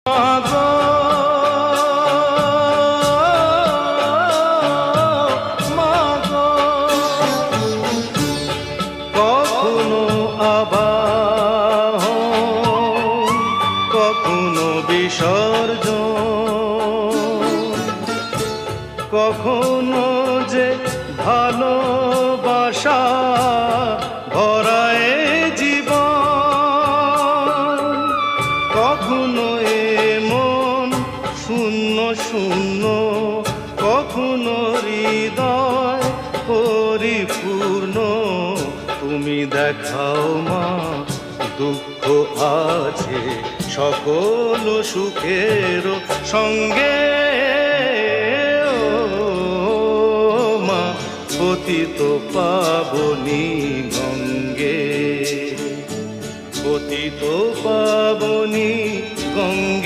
মাগো মাগো কখনো আবাহন কখনো বিসর্জন কখনো যে ভালোবাসা ভরায় জীবন কখনো এমন শূন্য শূন্য কখনো হৃদয় পরিপূর্ণ তুমি দেখাও মা দুঃখ আছে সকল সুখের সঙ্গে পতিত পাবনী গঙ্গে পতিত পাবনী গঙ্গে।